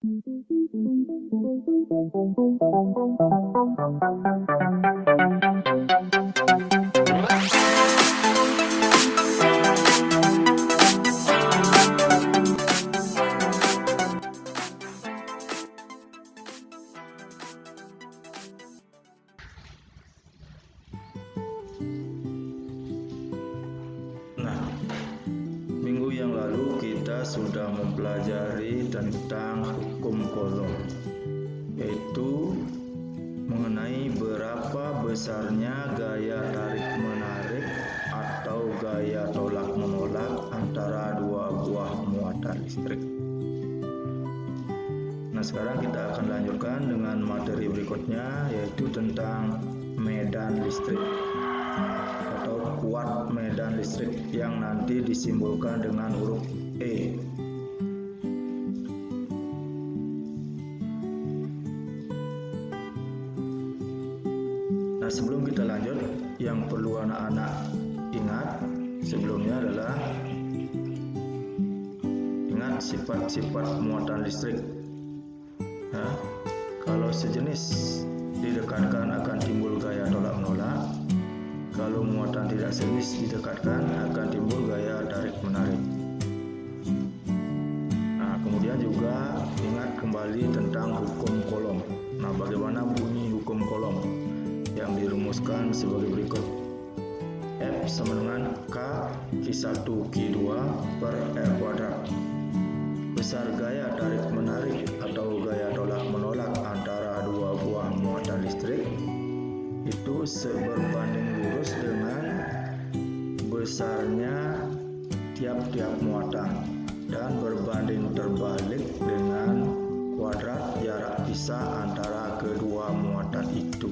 Nah, minggu yang lalu kita sudah mempelajari tentang hukum Coulomb, yaitu mengenai berapa besarnya gaya tarik-menarik atau gaya tolak-menolak antara dua buah muatan listrik. Nah, sekarang kita akan lanjutkan dengan materi berikutnya, yaitu tentang medan listrik atau kuat medan listrik yang nanti disimbolkan dengan huruf E. Nah, sebelum kita lanjut, yang perlu anak-anak ingat sebelumnya adalah ingat sifat-sifat muatan listrik. Nah, kalau sejenis didekatkan akan timbul gaya tolak-menolak. Kalau muatan tidak sejenis didekatkan akan timbul gaya tarik-menarik. Nah, kemudian juga ingat kembali tentang hukum Coulomb. Nah, bagaimana bunyi hukum Coulomb yang dirumuskan sebagai berikut. F sama dengan K Q1 Q2 per R kuadrat. Besar gaya tarik-menarik atau gaya tolak-menolak antara dua buah muatan listrik itu seberbanding lurus dengan besarnya tiap-tiap muatan dan berbanding terbalik dengan kuadrat jarak pisah antara kedua muatan itu.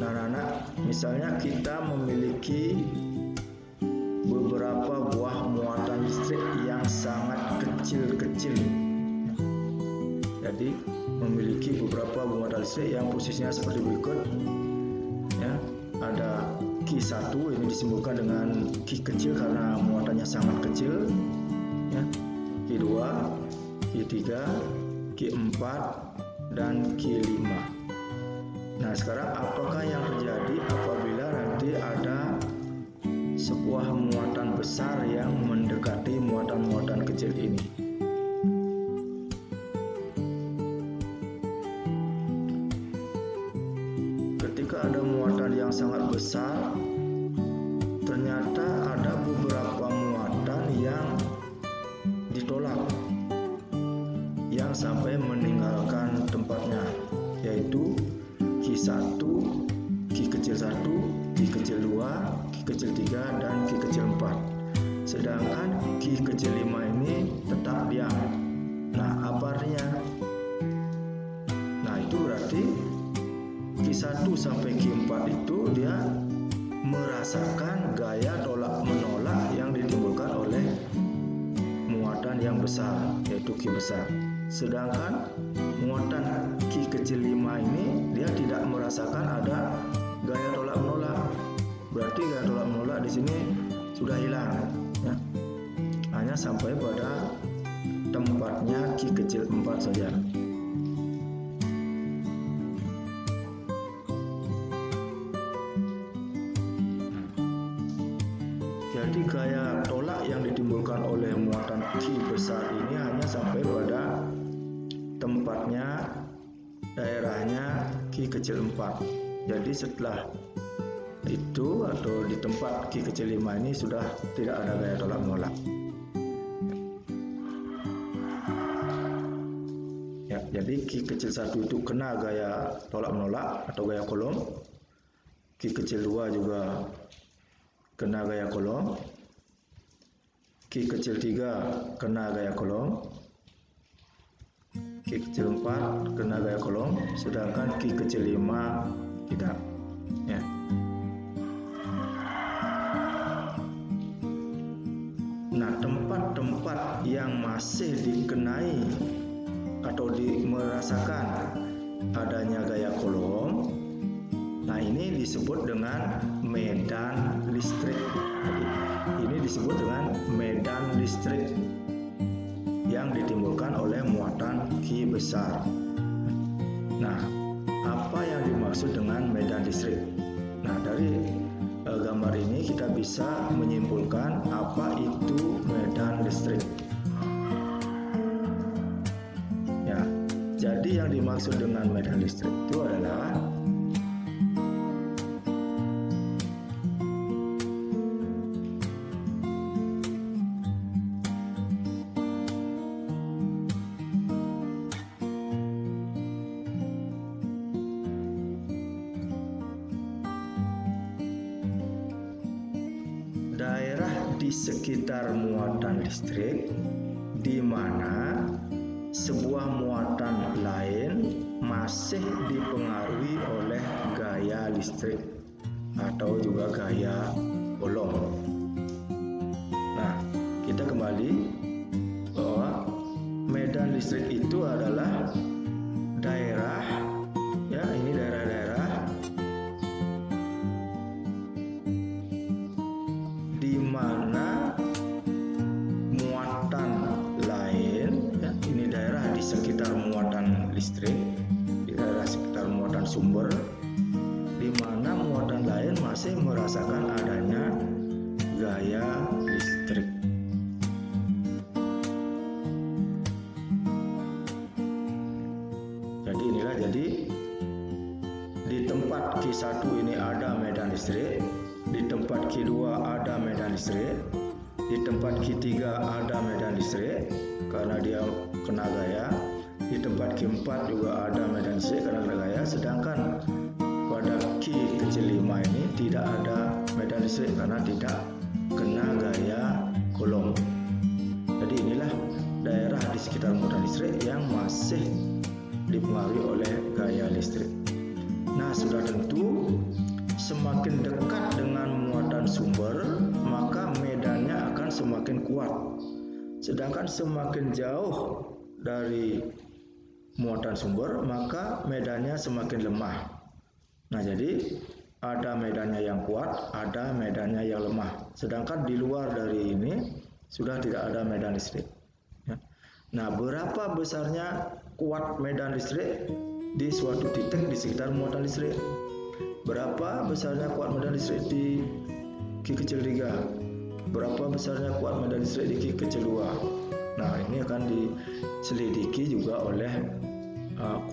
Nah, anak-anak, misalnya kita memiliki beberapa buah muatan listrik yang sangat kecil-kecil. Jadi memiliki beberapa muatan listrik yang posisinya seperti berikut. Ya, ada Q1, ini disimbolkan dengan Q kecil karena muatannya sangat kecil. Ya, Q2, Q3, Q4, dan Q5. Nah, sekarang apakah yang terjadi apabila nanti ada sebuah muatan besar yang mendekati muatan-muatan kecil ini? Ketika ada muatan yang sangat besar, ternyata ada beberapa muatan yang ditolak, yang sampai meninggalkan tempatnya, yaitu Q1, Q kecil 1, Q kecil 2, Q kecil 3, dan Q kecil 4. Sedangkan Q kecil 5 ini tetap diam. Nah, apa artinya? Nah, itu berarti Q1 sampai Q4 itu dia merasakan gaya tolak-menolak yang ditimbulkan oleh muatan yang besar, yaitu Q besar. Sedangkan muatan Q kecil 5 ini dia tidak merasakan ada gaya tolak-menolak. Berarti gaya tolak-menolak di sini sudah hilang, ya. Hanya sampai pada tempatnya Q kecil 4 saja. Jadi gaya tolak yang ditimbulkan oleh muatan Q besar ini hanya sampai pada tempatnya, daerahnya Q kecil 4. Jadi setelah itu atau di tempat Q kecil 5 ini sudah tidak ada gaya tolak-menolak. Ya, jadi Q kecil 1 itu kena gaya tolak-menolak atau gaya Coulomb. Q kecil 2 juga kena gaya Coulomb. Q kecil 3 kena gaya Coulomb. Q kecil 4 kena gaya Coulomb, sedangkan Q kecil 5 tidak. Ya. Nah, tempat-tempat yang masih dikenai atau merasakan adanya gaya Coulomb ini disebut dengan medan listrik. Jadi, ini disebut dengan medan listrik yang ditimbulkan oleh muatan Q besar. Nah, apa yang dimaksud dengan medan listrik? Nah, dari gambar ini kita bisa menyimpulkan apa itu medan listrik. Ya, jadi yang dimaksud dengan medan listrik itu adalah daerah di sekitar muatan listrik di mana sebuah muatan lain masih dipengaruhi oleh gaya listrik atau juga gaya Coulomb. Nah, kita kembali bahwa medan listrik itu adalah daerah, ya ini daerah-daerah di mana muatan lain, ya, ini daerah di sekitar muatan listrik, di daerah sekitar muatan sumber, di mana muatan lain masih merasakan adanya gaya listrik. Jadi inilah, jadi di tempat Q1 ini ada medan listrik, di tempat Q2 ada medan listrik, di tempat Q3 ada medan listrik karena dia kena gaya, di tempat Q4 juga ada medan listrik karena kena gaya, sedangkan pada Q kecil 5 ini tidak ada medan listrik karena tidak kena gaya Coulomb. Jadi inilah daerah di sekitar muatan listrik yang masih dipengaruhi oleh gaya listrik. Nah, sudah tentu semakin dekat dengan muatan sumber, maka medannya akan semakin kuat. Sedangkan semakin jauh dari muatan sumber, maka medannya semakin lemah. Nah, jadi ada medannya yang kuat, ada medannya yang lemah. Sedangkan di luar dari ini sudah tidak ada medan listrik. Nah, berapa besarnya kuat medan listrik di suatu titik di sekitar muatan listrik? Berapa besarnya kuat medan listrik di Q kecil 3? Berapa besarnya kuat medan listrik di Q kecil 2? Nah, ini akan diselidiki juga oleh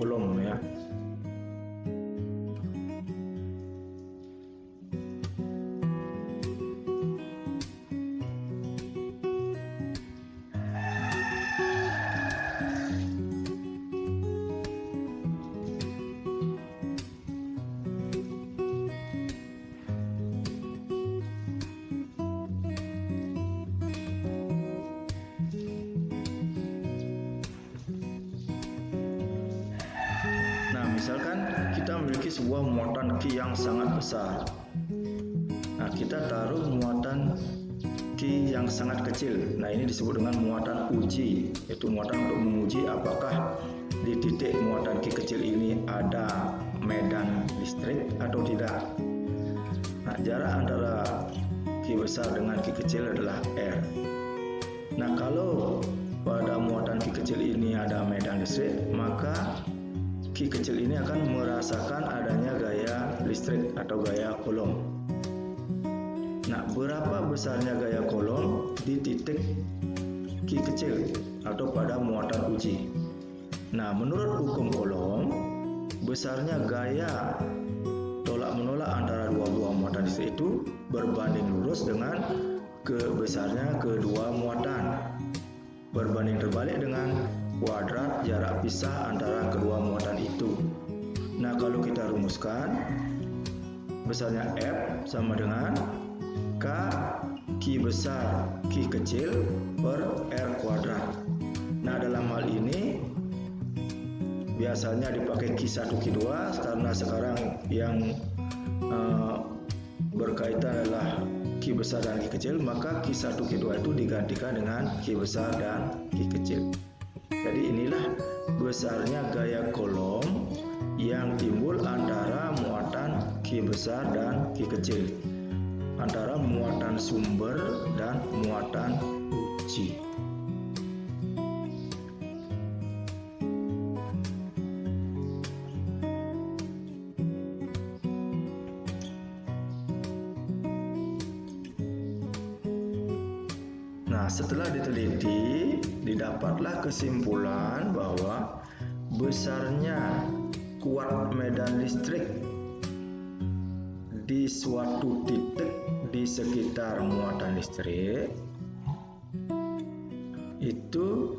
Coulomb, ya. Misalkan kita memiliki sebuah muatan Q yang sangat besar. Nah, kita taruh muatan Q yang sangat kecil. Nah, ini disebut dengan muatan uji, yaitu muatan untuk menguji apakah di titik muatan Q kecil ini ada medan listrik atau tidak. Nah, jarak antara Q besar dengan Q kecil adalah R. Nah, kalau pada muatan Q kecil ini ada medan listrik, maka Q kecil ini akan merasakan adanya gaya listrik atau gaya Coulomb. Nah, berapa besarnya gaya Coulomb di titik Q kecil atau pada muatan uji? Nah, menurut hukum Coulomb, besarnya gaya tolak menolak antara dua buah muatan listrik itu berbanding lurus dengan besarnya kedua muatan, berbanding terbalik dengan kuadrat jarak pisah antara kedua muatan itu. Nah, kalau kita rumuskan, besarnya F sama dengan K Q besar Q kecil per R kuadrat. Nah, dalam hal ini biasanya dipakai Q1 Q2 karena sekarang yang berkaitan adalah Q besar dan Q kecil, maka Q1 Q2 itu digantikan dengan Q besar dan Q kecil. Jadi inilah besarnya gaya Coulomb yang timbul antara muatan Q Q besar dan Q kecil antara muatan sumber dan muatan uji. Nah, setelah diteliti, didapatlah kesimpulan bahwa besarnya kuat medan listrik di suatu titik di sekitar muatan listrik itu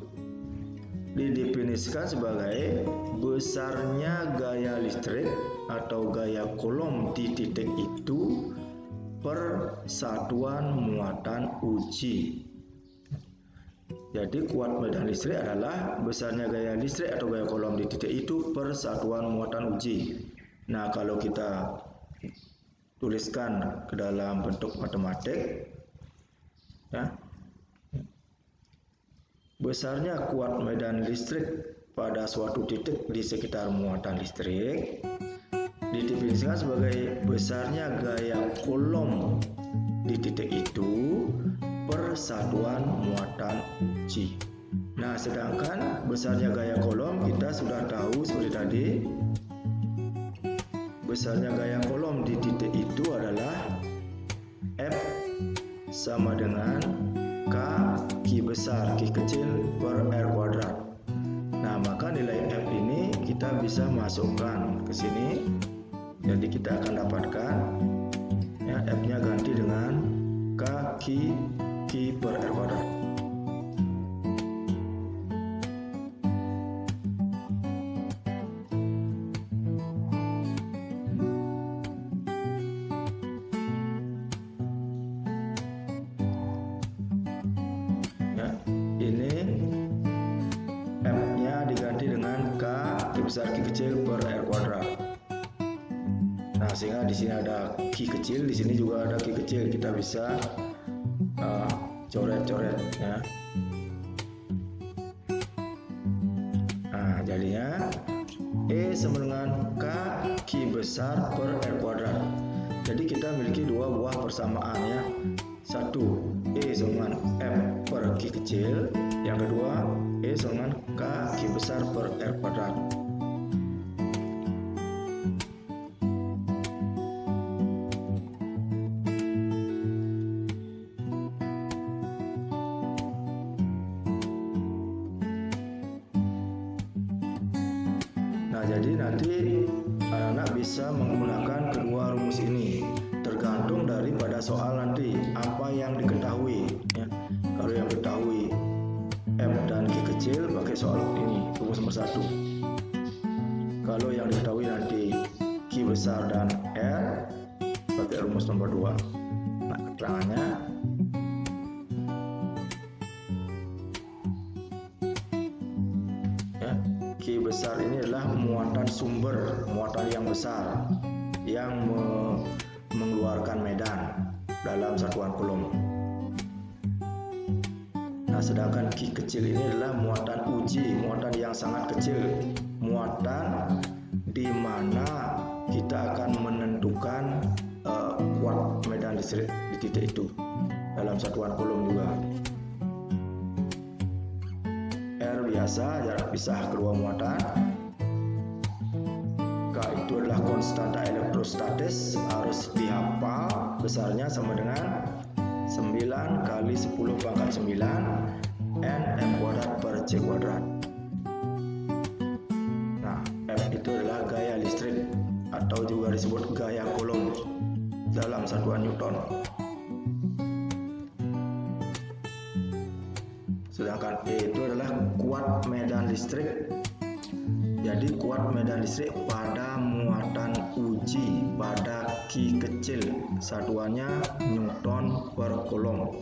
didefinisikan sebagai besarnya gaya listrik atau gaya Coulomb di titik itu per satuan muatan uji. Jadi kuat medan listrik adalah besarnya gaya listrik atau gaya Coulomb di titik itu per satuan muatan uji. Nah, kalau kita tuliskan ke dalam bentuk matematik, ya, besarnya kuat medan listrik pada suatu titik di sekitar muatan listrik didefinisikan sebagai besarnya gaya Coulomb di titik itu per satuan muatan uji. Nah, sedangkan besarnya gaya Coulomb kita sudah tahu seperti tadi. Besarnya gaya Coulomb di titik itu adalah F sama dengan K Q besar Q kecil per R kuadrat. Nah, maka nilai F ini kita bisa masukkan ke sini. Jadi kita akan dapatkan, ya, F-nya ganti dengan K Q per R kuadrat. Ya, ini F-nya diganti dengan K besar Q kecil per R kuadrat. Nah, sehingga di sini ada Q kecil, di sini juga ada Q kecil. Kita bisa coret-coret, ya. Nah, jadinya E sama dengan K Q besar per R kuadrat. Jadi kita memiliki dua buah persamaan, ya. Satu, E sama dengan F per Q kecil. Yang kedua, E sama dengan K Q besar per R kuadrat. Nah, jadi nanti anak-anak bisa menggunakan kedua rumus ini tergantung daripada soal nanti apa yang diketahui, ya. Kalau yang diketahui F dan Q kecil pakai soal ini, rumus nomor 1. Kalau yang diketahui nanti Q besar dan R pakai rumus nomor 2. Nah, keterangannya Q besar ini adalah muatan sumber, muatan yang besar yang mengeluarkan medan dalam satuan Coulomb. Nah, sedangkan Q kecil ini adalah muatan uji, muatan yang sangat kecil, muatan di mana kita akan menentukan kuat medan listrik di titik itu dalam satuan Coulomb juga. Biasa jarak pisah kedua muatan. K itu adalah konstanta elektrostatis, harus dihafal, besarnya sama dengan 9 kali 10 pangkat 9 N M kuadrat per C kuadrat. Nah, F itu adalah gaya listrik atau juga disebut gaya Coulomb dalam satuan Newton. Sedangkan E itu adalah kuat medan listrik. Jadi kuat medan listrik pada muatan uji pada Q kecil, satuannya Newton per Coulomb.